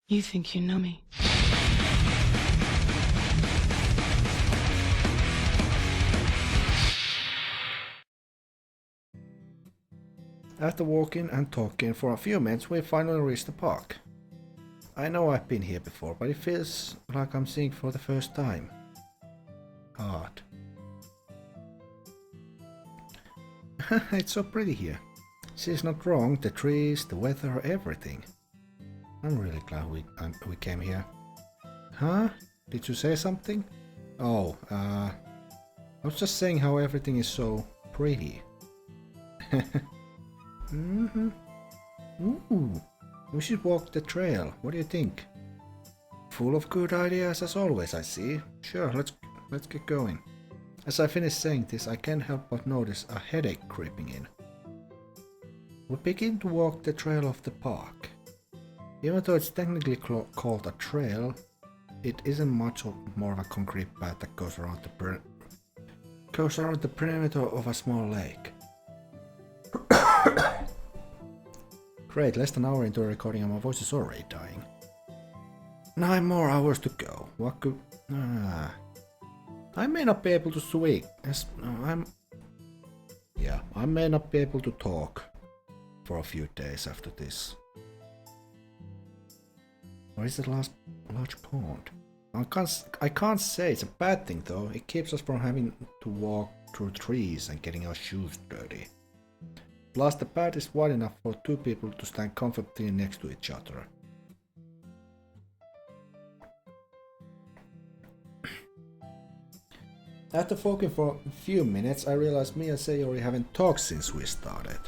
You think you know me. After walking and talking for a few minutes, we finally reached the park. I know I've been here before, but it feels like I'm seeing it for the first time. Odd. It's so pretty here. She's not wrong, the trees, the weather, everything. I'm really glad we came here. Huh? Did you say something? Oh, I was just saying how everything is so pretty. Mm-hmm. Ooh, we should walk the trail. What do you think? Full of good ideas as always, I see. Sure, let's get going. As I finish saying this, I can't help but notice a headache creeping in. We begin to walk the trail of the park. Even though it's technically called a trail, it isn't much more of a concrete path that goes around the perimeter of a small lake. Great, less than an hour into the recording and my voice is already dying. 9 more hours to go. What could... I may not be able to speak. I may not be able to talk for a few days after this. Where is the large pond? I can't say it's a bad thing though. It keeps us from having to walk through trees and getting our shoes dirty. Plus the path is wide enough for 2 people to stand comfortably next to each other. After walking for a few minutes, I realized me and Sayori haven't talked since we started.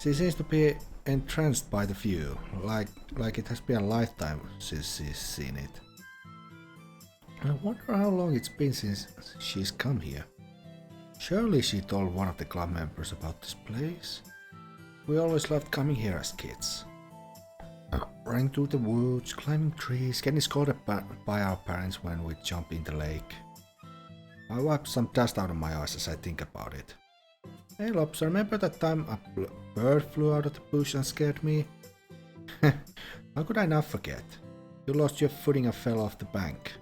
She seems to be entranced by the view, like it has been a lifetime since she's seen it. I wonder how long it's been since she's come here. Surely she told one of the club members about this place. We always loved coming here as kids. Running through the woods, climbing trees, getting scolded by our parents when we jump in the lake. I wipe some dust out of my eyes as I think about it. Hey Lopsa, remember that time a bird flew out of the bush and scared me? How could I not forget? You lost your footing and fell off the bank.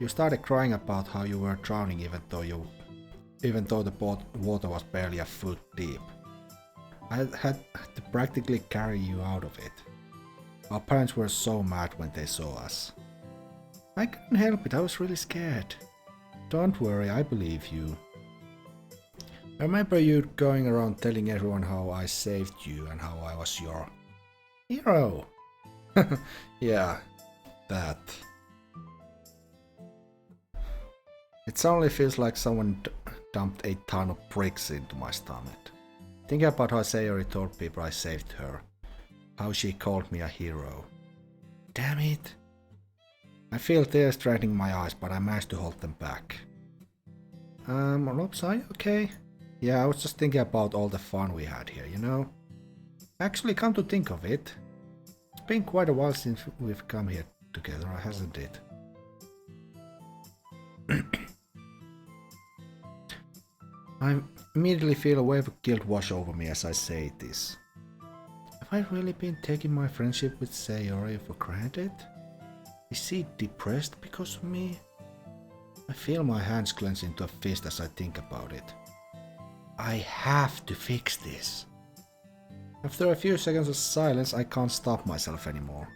You started crying about how you were drowning even though the water was barely a foot deep. I had to practically carry you out of it. Our parents were so mad when they saw us. I couldn't help it, I was really scared. Don't worry, I believe you. I remember you going around telling everyone how I saved you and how I was your hero. Yeah, that. It suddenly feels like someone dumped a ton of bricks into my stomach. Thinking about how Sayori told people I saved her. How she called me a hero. Damn it. I feel tears draining my eyes, but I managed to hold them back. Lopsa, are you okay? Yeah, I was just thinking about all the fun we had here, you know? Actually, come to think of it, it's been quite a while since we've come here together, hasn't it? I immediately feel a wave of guilt wash over me as I say this. Have I really been taking my friendship with Sayori for granted? Is she depressed because of me? I feel my hands clench into a fist as I think about it. I have to fix this. After a few seconds of silence, I can't stop myself anymore.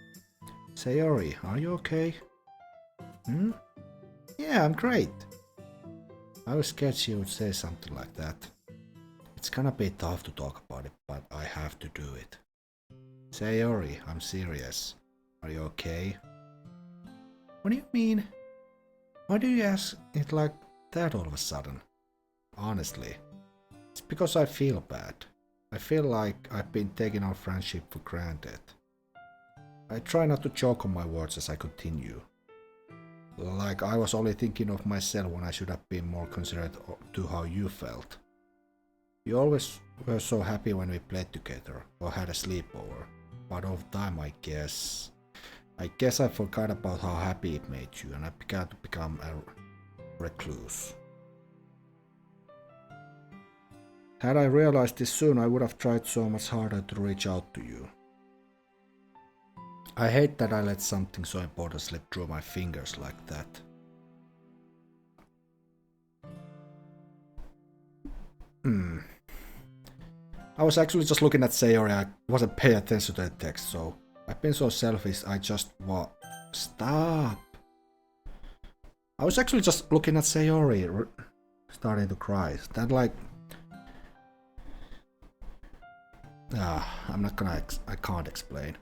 Sayori, are you okay? Yeah, I'm great. I was scared she would say something like that. It's gonna be tough to talk about it, but I have to do it. Sayori, I'm serious. Are you okay? What do you mean? Why do you ask it like that all of a sudden? Honestly, it's because I feel bad. I feel like I've been taking our friendship for granted. I try not to choke on my words as I continue. Like I was only thinking of myself when I should have been more considerate to how you felt. You always were so happy when we played together or had a sleepover, but over time I guess I forgot about how happy it made you and I began to become a recluse. Had I realized this soon, I would have tried so much harder to reach out to you. I hate that I let something so important slip through my fingers like that. I was actually just looking at Sayori, I wasn't paying attention to the text, so I've been so selfish, I just Stop! I was actually just looking at Sayori, starting to cry. That like... I'm not gonna... I can't explain.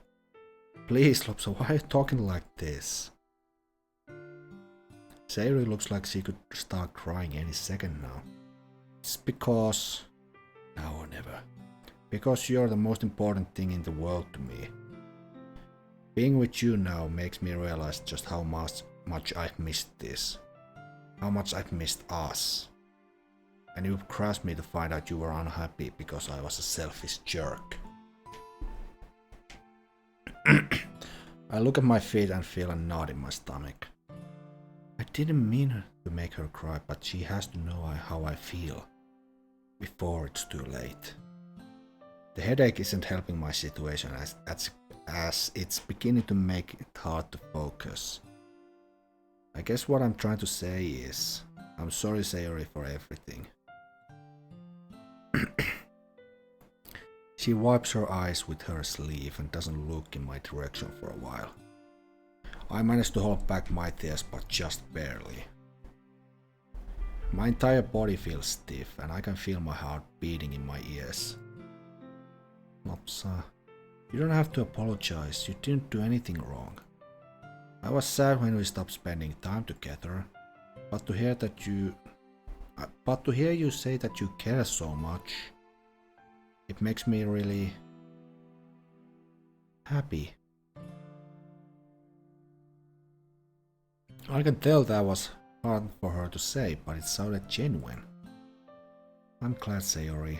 Please, Lopsa, why are you talking like this? Sayori looks like she could start crying any second now. It's because... Now or never. Because you're the most important thing in the world to me. Being with you now makes me realize just how much I've missed this. How much I've missed us. And you crushed me to find out you were unhappy because I was a selfish jerk. I look at my feet and feel a knot in my stomach. I didn't mean to make her cry, but she has to know how I feel. Before it's too late. The headache isn't helping my situation as it's beginning to make it hard to focus. I guess what I'm trying to say is, I'm sorry Sayori for everything. She wipes her eyes with her sleeve and doesn't look in my direction for a while. I manage to hold back my tears, but just barely. My entire body feels stiff and I can feel my heart beating in my ears. Lopsa, you don't have to apologize, you didn't do anything wrong. I was sad when we stopped spending time together, but to hear you say that you care so much, it makes me really happy. I can tell that was hard for her to say, but it sounded genuine. I'm glad, Sayori,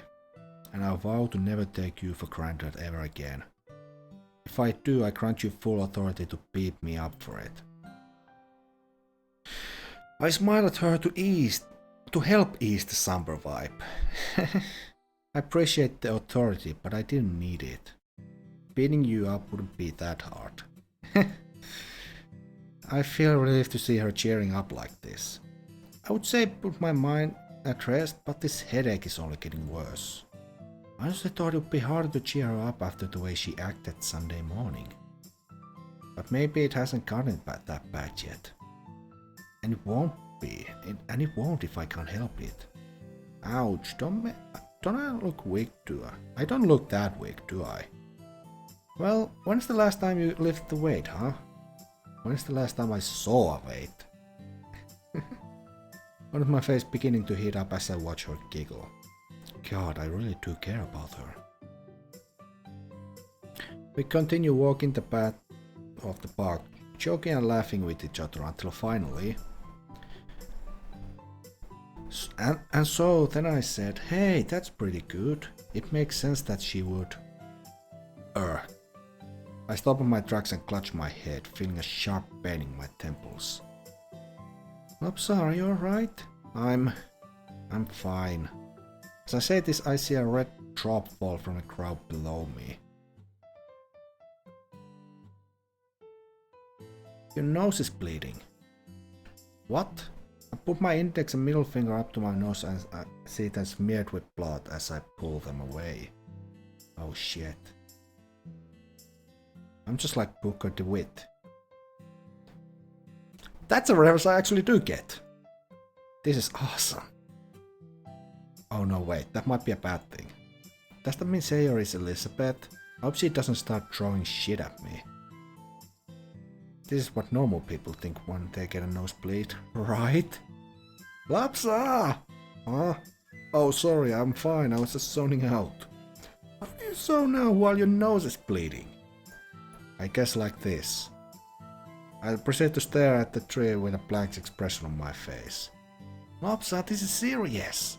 and I vow to never take you for granted ever again. If I do, I grant you full authority to beat me up for it. I smile at her to help ease the somber vibe. I appreciate the authority, but I didn't need it. Beating you up wouldn't be that hard. I feel relieved to see her cheering up like this. I would say put my mind at rest, but this headache is only getting worse. I honestly thought it would be harder to cheer her up after the way she acted Sunday morning. But maybe it hasn't gotten that bad yet. And it won't be. And it won't if I can't help it. Ouch, don't I look weak, do I? I don't look that weak, do I? Well, when's the last time you lifted the weight, huh? When's the last time I saw a weight? One of my face beginning to heat up as I watch her giggle. God, I really do care about her. We continue walking the path of the park, joking and laughing with each other until finally... And so then I said, hey, that's pretty good. It makes sense that she would... I stop in my tracks and clutch my head, feeling a sharp pain in my temples. Lopsa, are you alright? I'm fine. As I say this, I see a red drop fall from the crowd below me. Your nose is bleeding. What? I put my index and middle finger up to my nose and I see it smeared with blood as I pull them away. Oh shit. I'm just like Booker DeWitt. That's a reference I actually do get. This is awesome. Oh no, wait, that might be a bad thing. Does that mean Sayori is Elizabeth? I hope she doesn't start throwing shit at me. This is what normal people think when they get a nosebleed, right? Lopsa! Huh? Oh, sorry, I'm fine, I was just zoning out. How do you zone out while your nose is bleeding? I guess like this. I proceed to stare at the tree with a blank expression on my face. Lopsa, this is serious.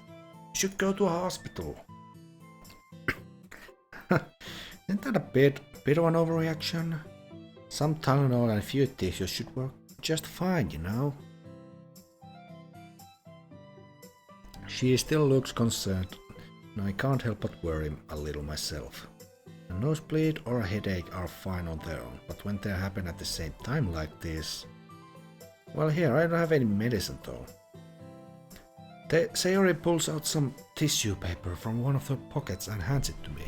You should go to a hospital. Isn't that a bit of an overreaction? Some Tylenol and a few tissues should work just fine, you know? She still looks concerned, and I can't help but worry a little myself. A nosebleed or a headache are fine on their own, but when they happen at the same time like this... Well, here, I don't have any medicine though. Sayori pulls out some tissue paper from one of her pockets and hands it to me.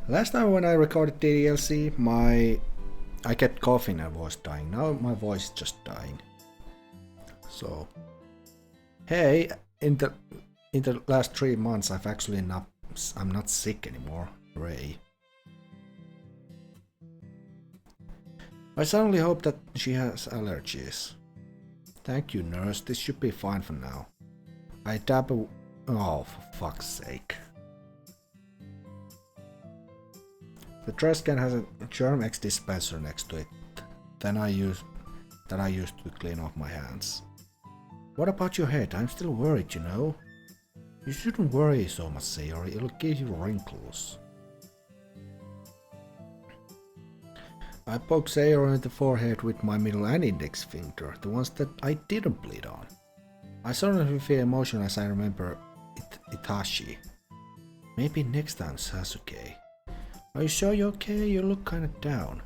Last time when I recorded DLC, I kept coughing and voice dying. Now my voice is just dying. So, hey, in the last 3 months I'm not sick anymore. Hooray. I suddenly hope that she has allergies. Thank you, nurse. This should be fine for now. I dab a... Oh, for fuck's sake. The trash can has a Germ X dispenser next to it. That I used to clean off my hands. What about your head? I'm still worried, you know. You shouldn't worry so much, Sayori. It'll give you wrinkles. I poked Sayori in the forehead with my middle and index finger, the ones that I didn't bleed on. I suddenly feel emotion as I remember Itachi. Maybe next time, Sasuke. Are you sure you're okay? You look kinda down.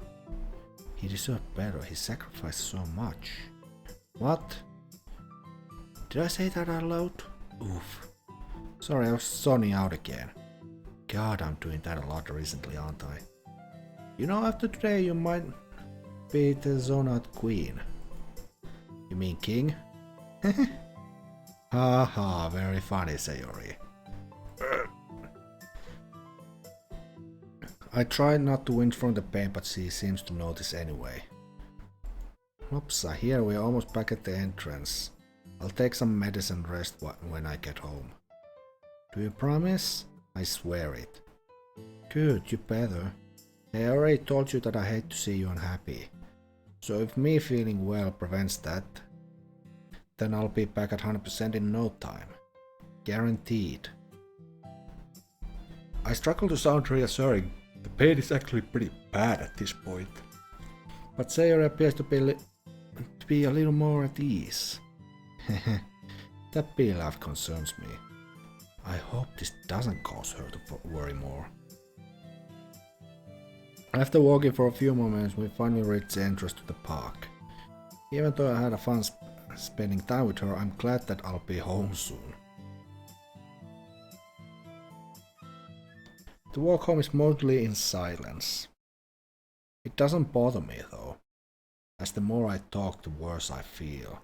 He deserved better. He sacrificed so much. What? Did I say that out loud? Oof. Sorry, I was zoning out again. God, I'm doing that a lot recently, aren't I? You know, after today you might be the zone out queen. You mean king? Haha, very funny, Sayori. I tried not to wince from the pain, but she seems to notice anyway. Lopsa, here we're almost back at the entrance. I'll take some medicine rest when I get home. Do you promise? I swear it. Good, you better. I already told you that I hate to see you unhappy. So if me feeling well prevents that, then I'll be back at 100% in no time. Guaranteed. I struggle to sound reassuring. The pain is actually pretty bad at this point. But Sayori appears to be a little more at ease. That bee laugh concerns me. I hope this doesn't cause her to worry more. After walking for a few moments, we finally reached the entrance to the park. Even though I had a fun spending time with her, I'm glad that I'll be home soon. The walk home is mostly in silence. It doesn't bother me though, as the more I talk, the worse I feel.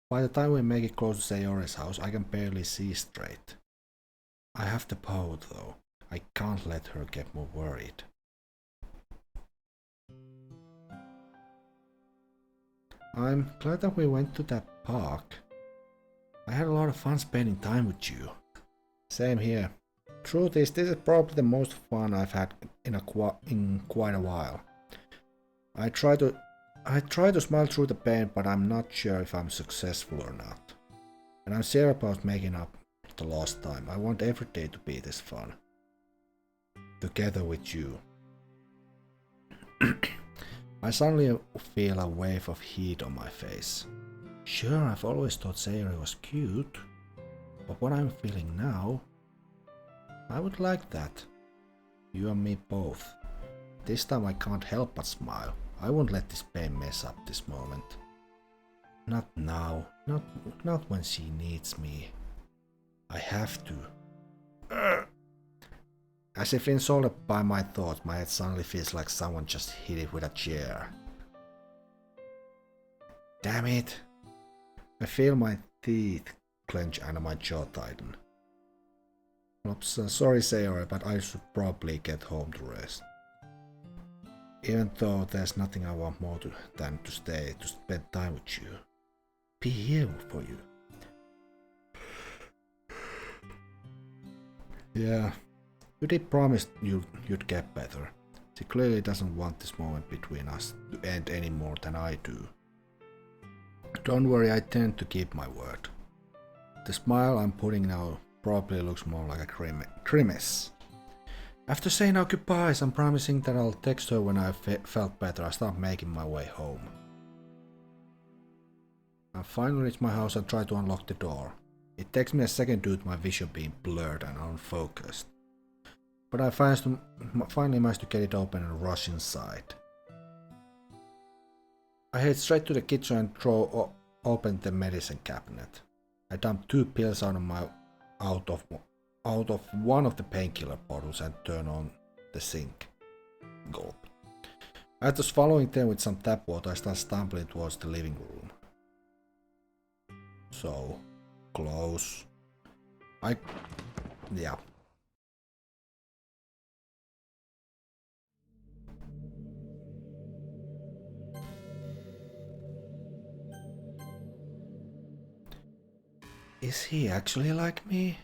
By the time we make it close to Sayori's house, I can barely see straight. I have to pout though. I can't let her get more worried. I'm glad that we went to that park. I had a lot of fun spending time with you. Same here. Truth is, this is probably the most fun I've had in quite a while. I try to smile through the pain, but I'm not sure if I'm successful or not. And I'm serious about making up the lost time. I want every day to be this fun. Together with you. I suddenly feel a wave of heat on my face. Sure, I've always thought Sayori was cute, but what I'm feeling now, I would like that. You and me both. This time I can't help but smile. I won't let this pain mess up this moment. Not now. Not when she needs me. I have to. As if insulted by my thoughts, my head suddenly feels like someone just hit it with a chair. Damn it! I feel my teeth clench and my jaw tighten. Lopsa, sorry Sayori, but I should probably get home to rest. Even though there's nothing I want more than to stay to spend time with you. Be here for you. Yeah, you did promise you'd get better. She clearly doesn't want this moment between us to end any more than I do. Don't worry, I tend to keep my word. The smile I'm putting now probably looks more like a grimace. After saying our goodbyes, I'm promising that I'll text her when I felt better. I start making my way home. I finally reach my house and try to unlock the door. It takes me a second due to my vision being blurred and unfocused. But I finally manage to get it open and rush inside. I head straight to the kitchen and throw open the medicine cabinet. I dump 2 pills out of one of the painkiller bottles and turn on the sink. Gulp. After swallowing them with some tap water, I start stumbling towards the living room. So close. Yeah. Is he actually like me?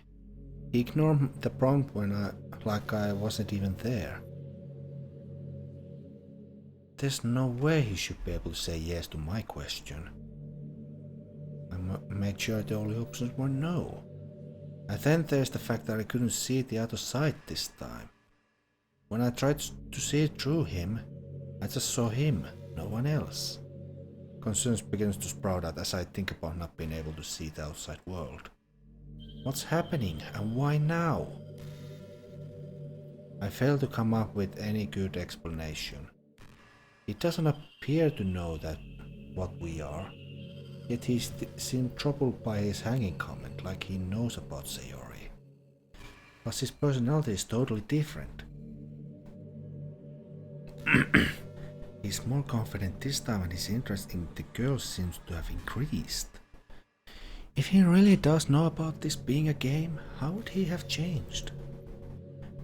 He ignored the prompt when I wasn't even there. There's no way he should be able to say yes to my question. I made sure the only options were no. And then there's the fact that I couldn't see the other side this time. When I tried to see through him, I just saw him, no one else. Concerns begins to sprout out as I think about not being able to see the outside world. What's happening and why now? I fail to come up with any good explanation. He doesn't appear to know what we are, yet he seemed troubled by his hanging comment, like he knows about Sayori. Plus his personality is totally different. He's more confident this time and his interest in the girl seems to have increased. If he really does know about this being a game, how would he have changed?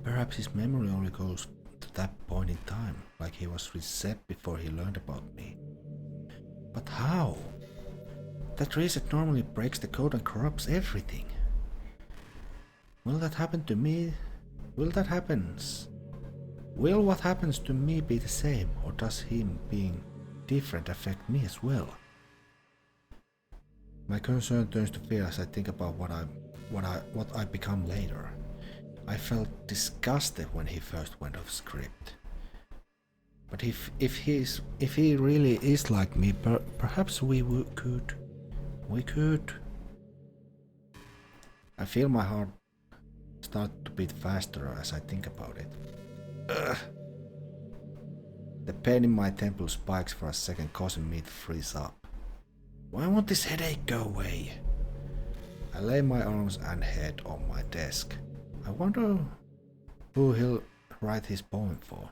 Perhaps his memory only goes to that point in time, like he was reset before he learned about me. But how? That reset normally breaks the code and corrupts everything. Will that happen to me? Will what happens to me be the same, or does him being different affect me as well? My concern turns to fear as I think about what I become later. I felt disgusted when he first went off script. But if he really is like me, perhaps we could. I feel my heart start to beat faster as I think about it. Ugh. The pain in my temple spikes for a second, causing me to freeze up. Why won't this headache go away? I lay my arms and head on my desk. I wonder who he'll write his poem for.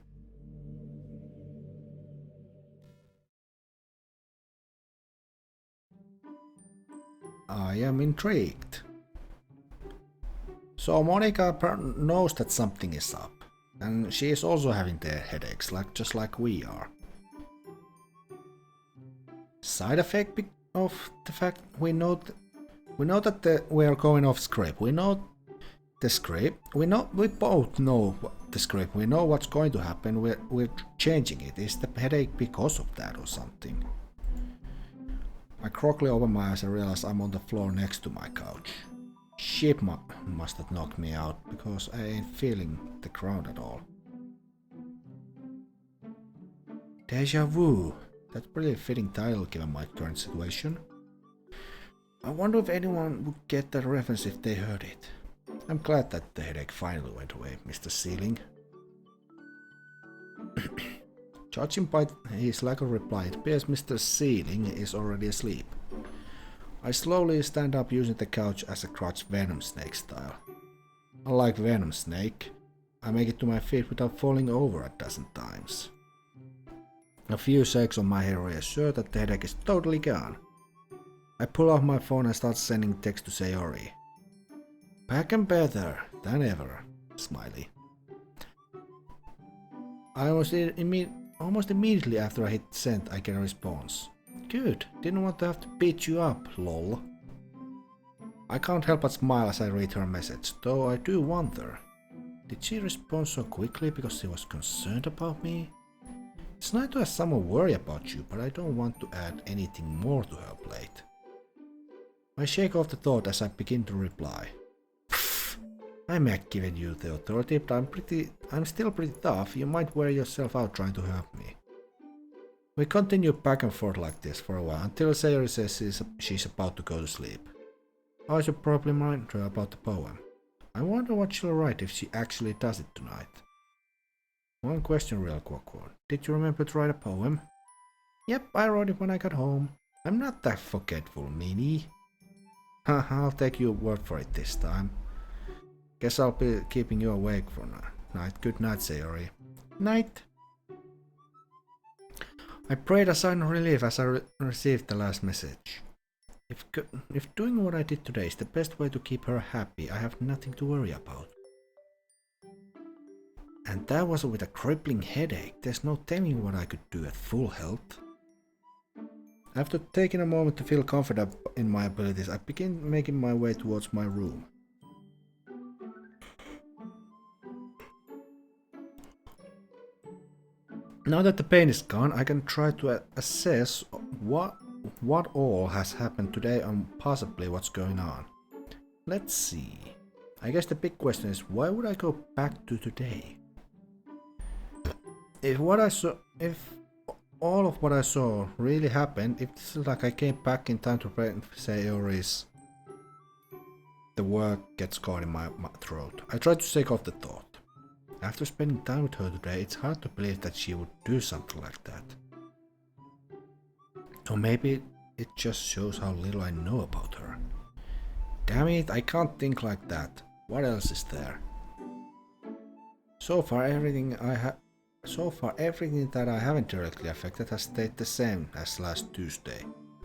I am intrigued. So Monica knows that something is up, and she is also having the headaches, just like we are. Side effect of the fact we know that we are going off script. We know the script. We both know the script. We know what's going to happen. We're changing it. Is the headache because of that or something? I crookily open my eyes and realize I'm on the floor next to my couch. Shit must have knocked me out because I ain't feeling the ground at all. Deja vu. That's pretty fitting title given my current situation. I wonder if anyone would get that reference if they heard it. I'm glad that the headache finally went away, Mr. Ceiling. Judging by his lack of reply, it appears Mr. Ceiling is already asleep. I slowly stand up using the couch as a crutch, Venom Snake style. Unlike Venom Snake, I make it to my feet without falling over a dozen times. A few shakes on my hair reassure that the headache is totally gone. I pull out my phone and start sending text to Sayori. Back and better than ever, smiley. Almost immediately after I hit send, I get a response. Good, didn't want to have to beat you up, lol. I can't help but smile as I read her message, though I do wonder. Did she respond so quickly because she was concerned about me? It's nice to have someone worry about you, but I don't want to add anything more to her plate. I shake off the thought as I begin to reply. Pfft, I may have given you the authority, but I'm still pretty tough. You might wear yourself out trying to help me. We continue back and forth like this for a while until Sayori says she's about to go to sleep. I should probably remind her about the poem. I wonder what she'll write if she actually does it tonight. One question real quick. Did you remember to write a poem? Yep, I wrote it when I got home. I'm not that forgetful, Minnie. I'll take your word for it this time. Guess I'll be keeping you awake for night. Good night, Sayori. Night. I prayed a sign of relief as I received the last message. If doing what I did today is the best way to keep her happy, I have nothing to worry about. And that was with a crippling headache. There's no telling what I could do at full health. After taking a moment to feel confident in my abilities, I began making my way towards my room. Now that the pain is gone, I can try to assess what all has happened today and possibly what's going on. Let's see. I guess the big question is, why would I go back to today? If all of what I saw really happened, it's like I came back in time to prevent Sayori's the word gets caught in my throat. I tried to shake off the thought. After spending time with her today, it's hard to believe that she would do something like that. Or maybe it just shows how little I know about her. Damn it, I can't think like that. What else is there? So far everything that I haven't directly affected has stayed the same as last Tuesday.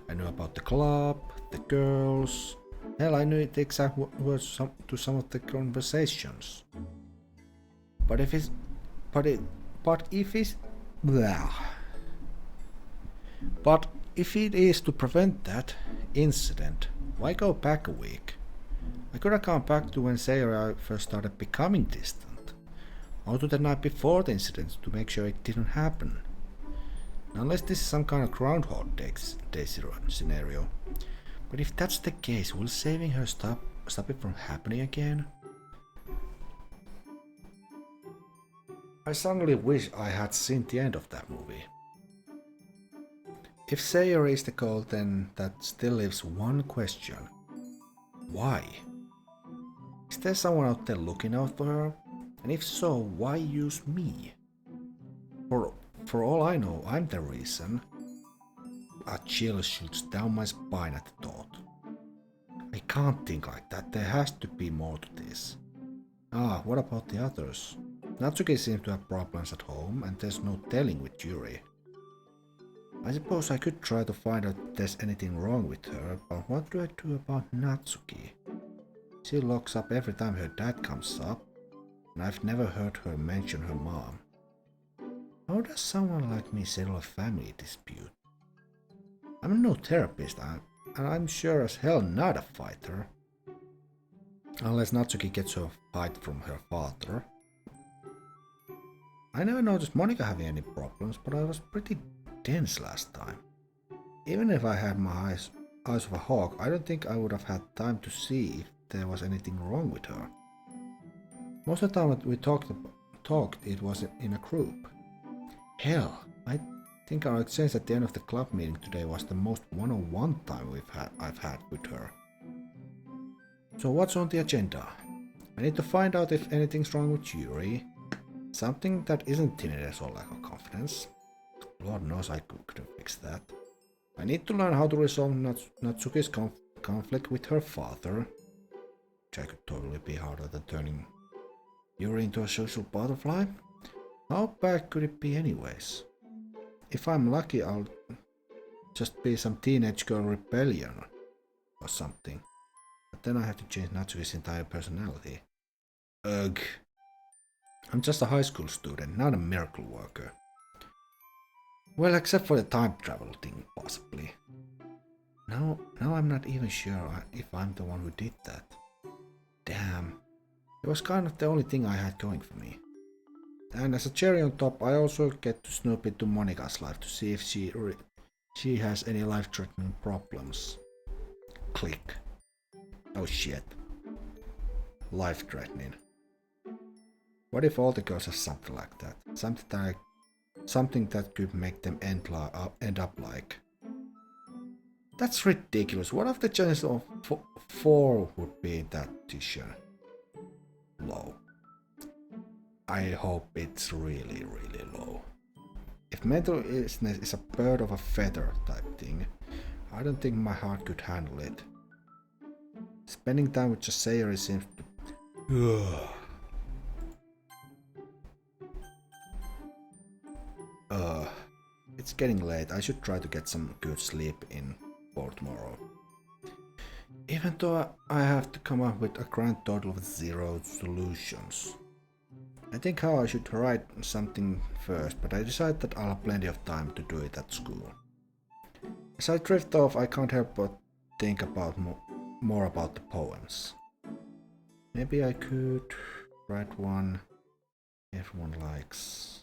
I knew about the club, the girls. Hell, I knew the exact words to some of the conversations. But if it is to prevent that incident, why go back a week? I could have gone back to when Sayori first started becoming distant, or to the night before the incident to make sure it didn't happen. Unless this is some kind of Groundhog Day scenario. But if that's the case, will saving her stop it from happening again? I suddenly wish I had seen the end of that movie. If Sayori is the goal, then that still leaves one question. Why? Is there someone out there looking out for her? And if so, why use me? For all I know, I'm the reason. A chill shoots down my spine at the thought. I can't think like that, there has to be more to this. What about the others? Natsuki seems to have problems at home, and there's no telling with Yuri. I suppose I could try to find out if there's anything wrong with her, but what do I do about Natsuki? She locks up every time her dad comes up, and I've never heard her mention her mom. How does someone like me settle a family dispute? I'm no therapist, and I'm sure as hell not a fighter. Unless Natsuki gets her fight from her father. I never noticed Monika having any problems, but I was pretty tense last time. Even if I had my eyes of a hawk, I don't think I would have had time to see if there was anything wrong with her. Most of the time that we talked, it was in a group. Hell, I think our exchange at the end of the club meeting today was the most one-on-one time I've had with her. So what's on the agenda? I need to find out if anything's wrong with Yuri. Something that isn't tinnitus or lack of confidence. Lord knows I couldn't fix that. I need to learn how to resolve Natsuki's conflict with her father, which I could totally be harder than turning Yuri into a social butterfly. How bad could it be anyways? If I'm lucky, I'll just be some teenage girl rebellion or something. But then I have to change Natsuki's entire personality. Ugh. I'm just a high school student, not a miracle worker. Well, except for the time travel thing, possibly. Now I'm not even sure if I'm the one who did that. Damn. It was kind of the only thing I had going for me. And as a cherry on top, I also get to snoop into Monika's life to see if she has any life-threatening problems. Click. Oh shit. Life-threatening. What if all the girls have something like that? something that could make them end up like. That's ridiculous. What if the chances of 4 would be that decision? Low. I hope it's really, really low. If mental illness is a bird of a feather type thing, I don't think my heart could handle it. Spending time with just Sayori seems to... It's getting late. I should try to get some good sleep in for tomorrow. Even though I have to come up with a grand total of 0 solutions. I think how I should write something first, but I decided that I'll have plenty of time to do it at school. As I drift off, I can't help but think about more about the poems. Maybe I could write one everyone likes.